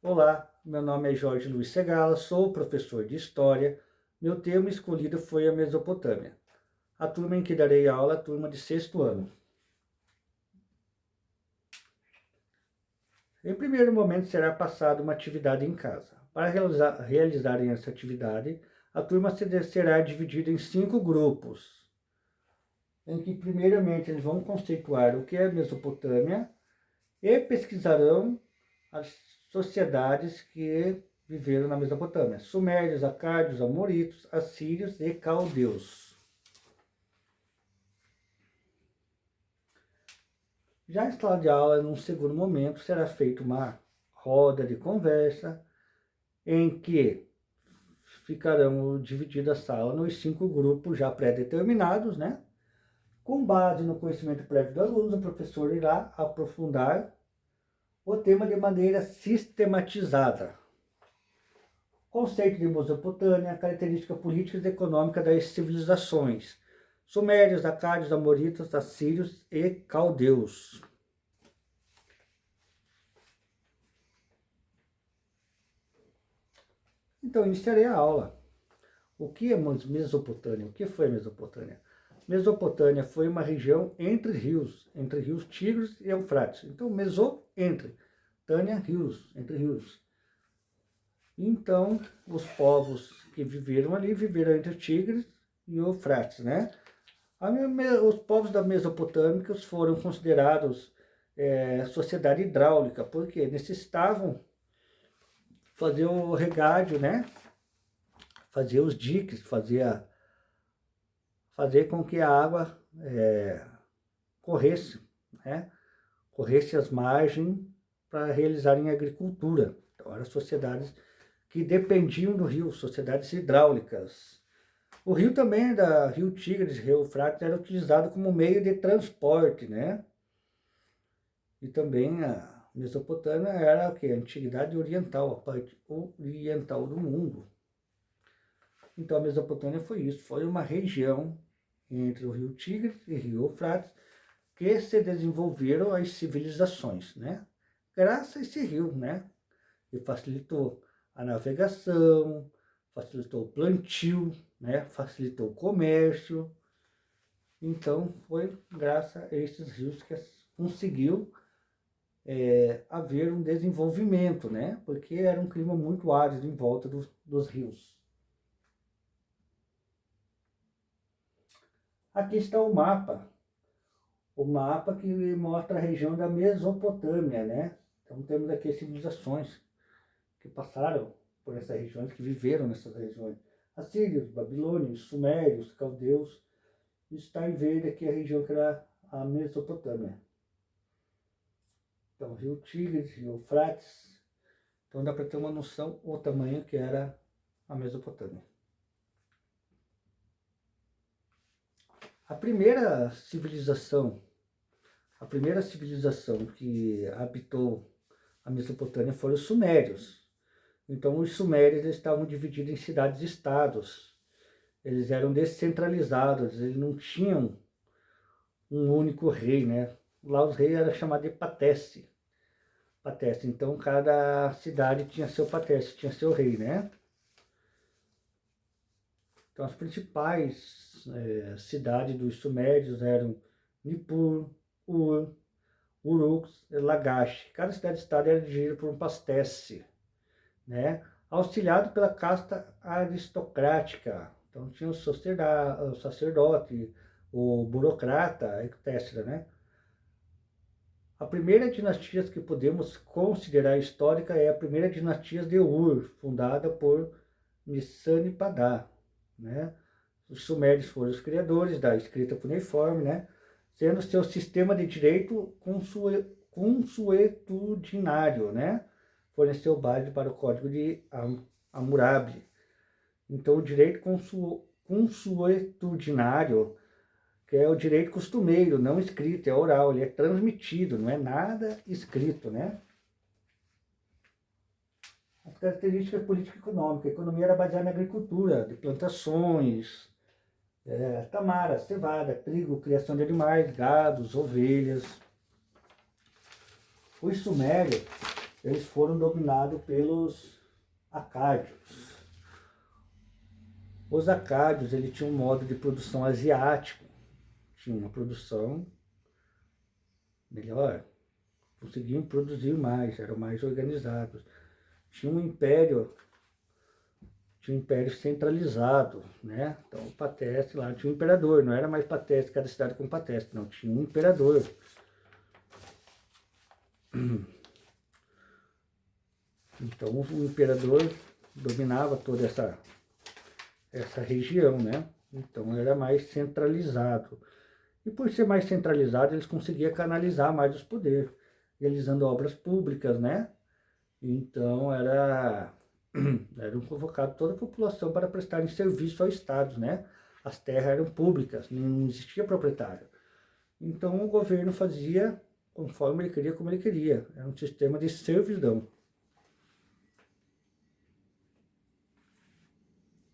Olá, meu nome é Jorge Luiz Segala, sou professor de História. Meu tema escolhido foi a Mesopotâmia. A turma em que darei aula é a turma de sexto ano. Em primeiro momento será passada uma atividade em casa. Para realizarem essa atividade, a turma será dividida em 5 grupos, em que primeiramente eles vão conceituar o que é Mesopotâmia e pesquisarão as sociedades que viveram na Mesopotâmia: sumérios, acádios, amoritos, assírios e caldeus. Já em sala de aula, num segundo momento, será feita uma roda de conversa em que ficarão divididas a sala nos 5 grupos já pré-determinados, né? Com base no conhecimento prévio do aluno, o professor irá aprofundar o tema de maneira sistematizada. Conceito de Mesopotâmia, características políticas e econômicas das civilizações: sumérios, acádios, amoritas, assírios e caldeus. Então, iniciarei a aula. O que é Mesopotâmia? O que foi a Mesopotâmia? Mesopotâmia foi uma região entre rios Tigres e Eufrates. Então, entre, Tânia, rios, entre rios. Então, os povos que viveram ali viveram entre Tigres e Eufrates, né? Os povos da Mesopotâmia foram considerados sociedade hidráulica, porque necessitavam fazer o regádio, né? Fazer os diques, fazer com que a água corresse, né? Corresse as margens para realizarem agricultura. Então, eram sociedades que dependiam do rio, sociedades hidráulicas. O rio também, rio Tigres, rio Eufrates, era utilizado como meio de transporte, né? E também a Mesopotâmia era o quê? A antiguidade oriental, a parte oriental do mundo. Então a Mesopotâmia foi isso, foi uma região entre o rio Tigres e o rio Eufrates que se desenvolveram as civilizações, né? Graças a esse rio, né? Que facilitou a navegação, facilitou o plantio, né? Facilitou o comércio. Então foi graças a esses rios que conseguiu haver um desenvolvimento, né? Porque era um clima muito árido em volta dos rios. Aqui está o mapa que mostra a região da Mesopotâmia, né? Então temos aqui as civilizações que passaram por essas regiões, que viveram nessas regiões: assírios, babilônios, sumérios, caldeus. Está em verde aqui a região que era a Mesopotâmia. Então, rio Tigres, rio Eufrates. Então dá para ter uma noção do tamanho que era a Mesopotâmia. A primeira civilização que habitou a Mesopotâmia foram os sumérios. Então os sumérios estavam divididos em cidades-estados. Eles eram descentralizados, eles não tinham um único rei, né? Lá os reis eram chamados de pateste. Então cada cidade tinha seu pateste, tinha seu rei, né? Então as principais cidades dos sumérios eram Nippur, Ur, Uruk e Lagash. Cada cidade-estado era dirigida por um pateste, né? Auxiliado pela casta aristocrática. Então tinha o sacerdote, o burocrata, etc., né? A primeira dinastia que podemos considerar histórica é a primeira dinastia de Ur, fundada por Missani-Padá, né? Os sumérios foram os criadores da escrita cuneiforme, né? Sendo seu sistema de direito consuetudinário, né? Forneceu base para o código de Hammurabi. Então, o direito consuetudinário, que é o direito costumeiro, não escrito, é oral, ele é transmitido, não é nada escrito, né? As características políticas e econômicas. A economia era baseada na agricultura, de plantações, tamara, cevada, trigo, criação de animais, gados, ovelhas. Os sumérios, eles foram dominados pelos acádios. Os acádios, ele tinha um modo de produção asiático, tinha uma produção melhor, conseguiam produzir mais, eram mais organizados. Tinha um império centralizado, né? Então o pateste lá tinha um imperador, não era mais pateste, cada cidade com pateste, não, tinha um imperador. Então o imperador dominava toda essa região, né? Então era mais centralizado. E por ser mais centralizado, eles conseguiam canalizar mais os poderes, realizando obras públicas, né? Então eram convocados toda a população para prestarem serviço ao Estado, né? As terras eram públicas, não existia proprietário. Então o governo fazia conforme ele queria, como ele queria. Era um sistema de servidão.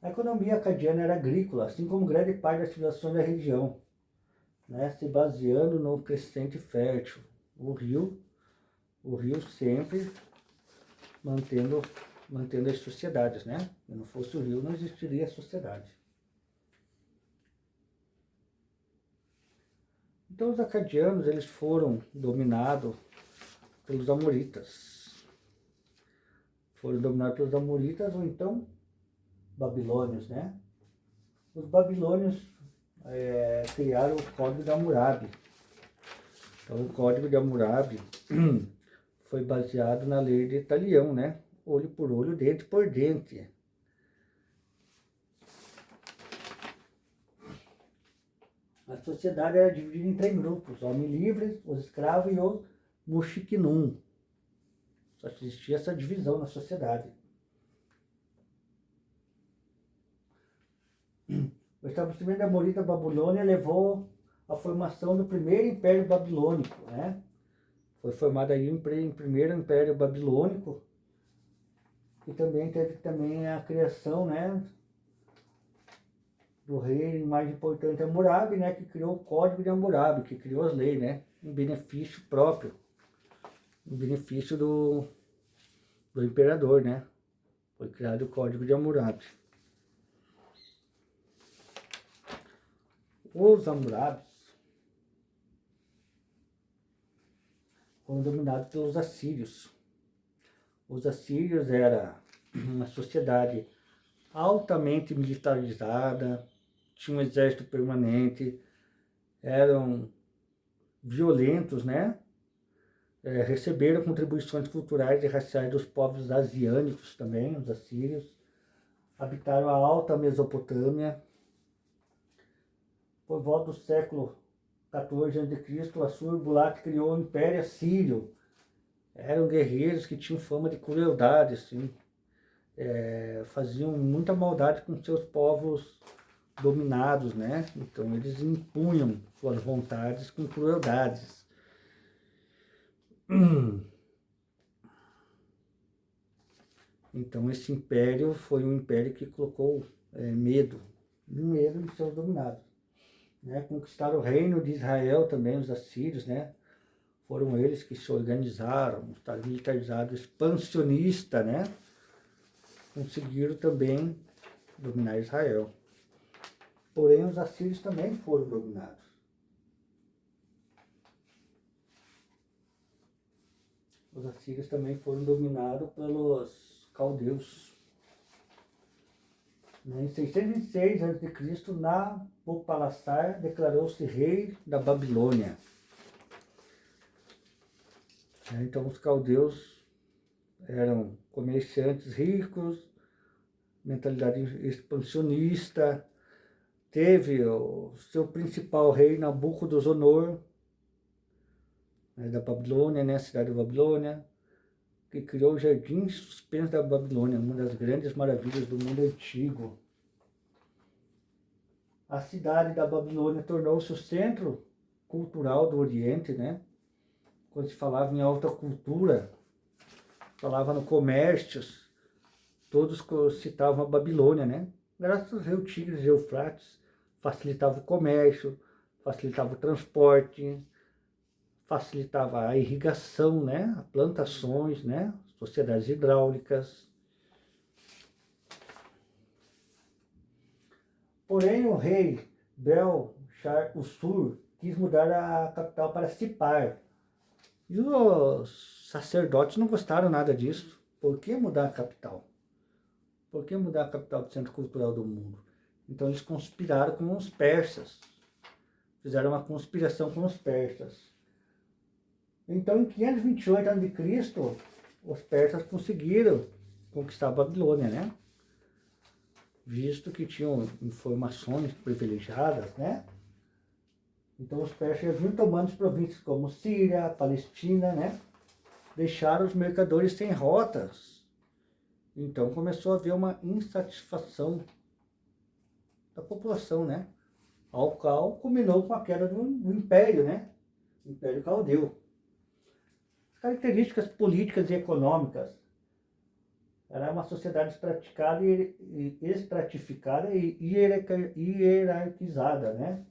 A economia acadiana era agrícola, assim como grande parte das civilizações da região, né? Se baseando no crescente fértil. O rio sempre mantendo as sociedades, né? Se não fosse o rio, não existiria a sociedade. Então os acadianos, eles foram dominados pelos amoritas. Foram dominados pelos amoritas ou então babilônios, né? Os babilônios criaram o Código de Hammurabi. Então o Código de Hammurabi foi baseado na lei de Talião, né? Olho por olho, dente por dente. A sociedade era dividida em 3 grupos: homens livres, os escravos e os muxiquinum. Só existia essa divisão na sociedade. O estabelecimento da Amorita Babilônia levou à formação do primeiro Império Babilônico, né? Foi formado aí o primeiro Império Babilônico, e também teve a criação, né, do rei mais importante, Hammurabi, né, que criou o Código de Hammurabi, que criou as leis, né, em benefício próprio, em benefício do imperador, né. Foi criado o Código de Hammurabi. Os Hammurabis foram dominados pelos assírios. Os assírios era uma sociedade altamente militarizada, tinha um exército permanente, eram violentos, né? Receberam contribuições culturais e raciais dos povos asiânicos também, os assírios. Habitaram a Alta Mesopotâmia. Por volta do século XIV a.C., Assur-Banipal criou o Império Assírio. Eram guerreiros que tinham fama de crueldade, assim. Faziam muita maldade com seus povos dominados, né? Então eles impunham suas vontades com crueldades. Então esse império foi um império que colocou medo em seus dominados, né? Conquistaram o reino de Israel também, os assírios, né? Foram eles que se organizaram, um estado militarizado expansionista, né? Conseguiram também dominar Israel. Porém, os assírios também foram dominados. Os assírios também foram dominados pelos caldeus. Em 626 a.C., Nabopolassar declarou-se rei da Babilônia. Então os caldeus eram comerciantes ricos, mentalidade expansionista. Teve o seu principal rei, Nabucodonosor, da Babilônia, né, a cidade da Babilônia, que criou o Jardim Suspenso da Babilônia, uma das grandes maravilhas do mundo antigo. A cidade da Babilônia tornou-se o centro cultural do Oriente, né? Quando se falava em alta cultura, falava no comércio, todos citavam a Babilônia, né? Graças ao rio Tigres e Eufrates, facilitava o comércio, facilitava o transporte, facilitava a irrigação, né, plantações, né, sociedades hidráulicas. Porém, o rei Bel-Shar-Ussur quis mudar a capital para Sipar. E os sacerdotes não gostaram nada disso. Por que mudar a capital? Por que mudar a capital do centro cultural do mundo? Então eles conspiraram com os persas. Fizeram uma conspiração com os persas. Então, em 528 a.C., os persas conseguiram conquistar a Babilônia, né? Visto que tinham informações privilegiadas, né? Então, os persas vinham tomando as províncias como Síria, Palestina, né? Deixaram os mercadores sem rotas. Então, começou a haver uma insatisfação da população, né? Ao qual culminou com a queda do Império, né? O Império Caldeu. Características políticas e econômicas. Era uma sociedade estratificada e hierarquizada, né?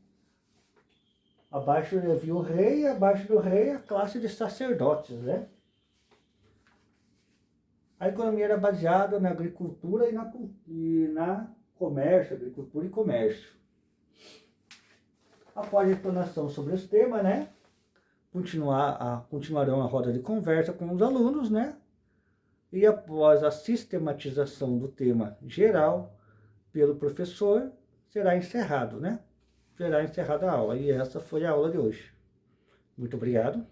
Abaixo havia o rei, abaixo do rei a classe de sacerdotes, né? A economia era baseada na agricultura e na comércio, agricultura e comércio. Após a explanação sobre esse tema, né? Continuarão a roda de conversa com os alunos, né? E após a sistematização do tema geral pelo professor, será encerrado, né? Será encerrada a aula. E essa foi a aula de hoje. Muito obrigado.